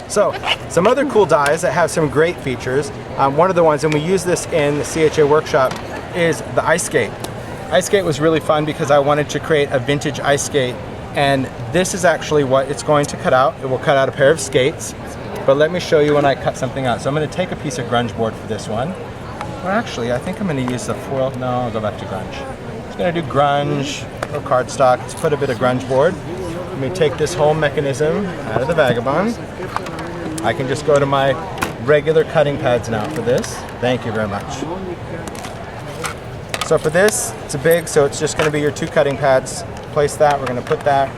So, some other cool dies that have some great features. One of the ones, and we use this in the CHA workshop, is the ice skate. Ice skate was really fun because I wanted to create a vintage ice skate, and this is actually what it's going to cut out. It will cut out a pair of skates, but let me show you when I cut something out. So I'm going to take a piece of grunge board for this one. Well, actually, I think I'm going to use the foil. No, I'll go back to grunge. I'm going to do grunge or cardstock. Let's put a bit of grunge board. Let me take this whole mechanism out of the Vagabond. I can just go to my regular cutting pads now for this. Thank you very much. So for this, it's a big, so it's just going to be your 2 cutting pads. Place that, we're going to put that,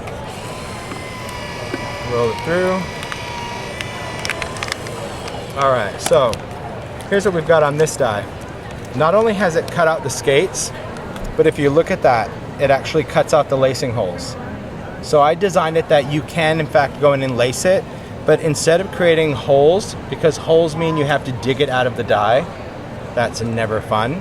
roll it through. All right, so here's what we've got on this die. Not only has it cut out the skates, but if you look at that, it actually cuts out the lacing holes. So I designed it that you can in fact go in and lace it, but instead of creating holes, because holes mean you have to dig it out of the die, that's never fun,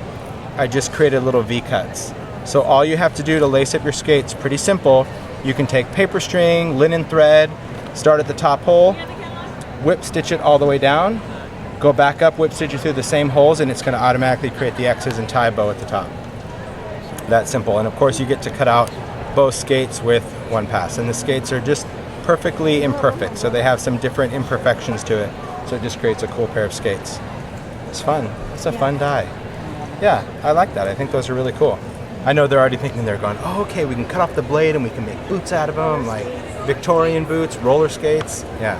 I just created little V-cuts. So all you have to do to lace up your skates, pretty simple. You can take paper string, linen thread, start at the top hole, whip stitch it all the way down, go back up, whip stitch it through the same holes, and it's going to automatically create the X's and tie a bow at the top. That simple. And of course you get to cut out both skates with 1 pass. And the skates are just perfectly imperfect, so they have some different imperfections to it. So it just creates a cool pair of skates. It's fun. It's a fun die. Yeah, I like that. I think those are really cool. I know they're already thinking, they're going, oh, okay, we can cut off the blade and we can make boots out of them, like Victorian boots, roller skates. Yeah,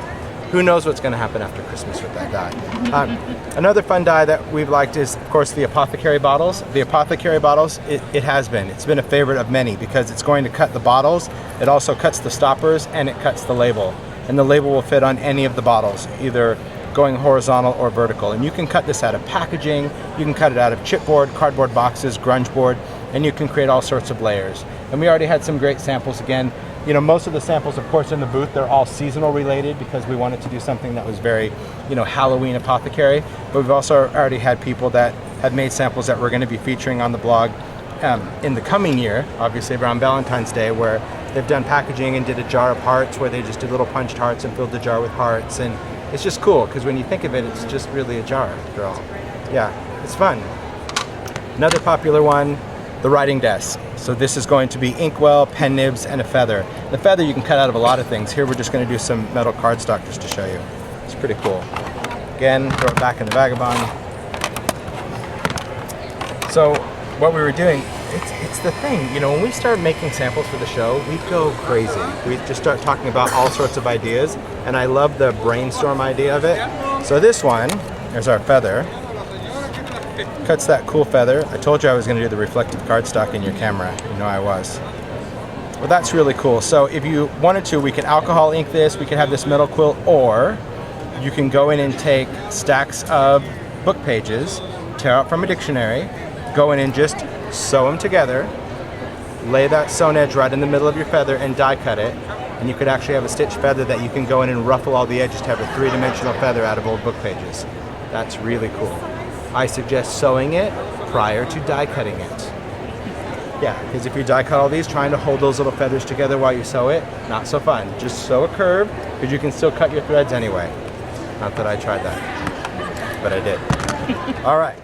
who knows what's going to happen after Christmas with that die. Another fun die that we've liked is, of course, the apothecary bottles. The apothecary bottles, it's been a favorite of many because it's going to cut the bottles, it also cuts the stoppers, and it cuts the label. And the label will fit on any of the bottles, either going horizontal or vertical. And you can cut this out of packaging, you can cut it out of chipboard, cardboard boxes, grunge board, and you can create all sorts of layers. And we already had some great samples. Again, you know, most of the samples, of course, in the booth, they're all seasonal related because we wanted to do something that was very, you know, Halloween apothecary. But we've also already had people that have made samples that we're going to be featuring on the blog in the coming year, obviously around Valentine's Day, where they've done packaging and did a jar of hearts where they just did little punched hearts and filled the jar with hearts. And it's just cool because when you think of it, it's just really a jar after all. Yeah, it's fun. Another popular one, the writing desk. So this is going to be inkwell, pen nibs, and a feather. The feather you can cut out of a lot of things. Here we're just going to do some metal cardstock just to show you. It's pretty cool. Again, throw it back in the Vagabond. So what we were doing, it's the thing, you know, when we start making samples for the show, we go crazy. We just start talking about all sorts of ideas, and I love the brainstorm idea of it. So this one, there's our feather. Cuts that cool feather. I told you I was going to do the reflective cardstock in your camera. You know I was. Well, that's really cool. So if you wanted to, we could alcohol ink this, we could have this metal quill, or you can go in and take stacks of book pages, tear out from a dictionary, go in and just sew them together, lay that sewn edge right in the middle of your feather and die cut it, and you could actually have a stitched feather that you can go in and ruffle all the edges to have a 3-dimensional feather out of old book pages. That's really cool. I suggest sewing it prior to die cutting it. Yeah, because if you die cut all these, trying to hold those little feathers together while you sew it, not so fun. Just sew a curve, because you can still cut your threads anyway. Not that I tried that, but I did. All right.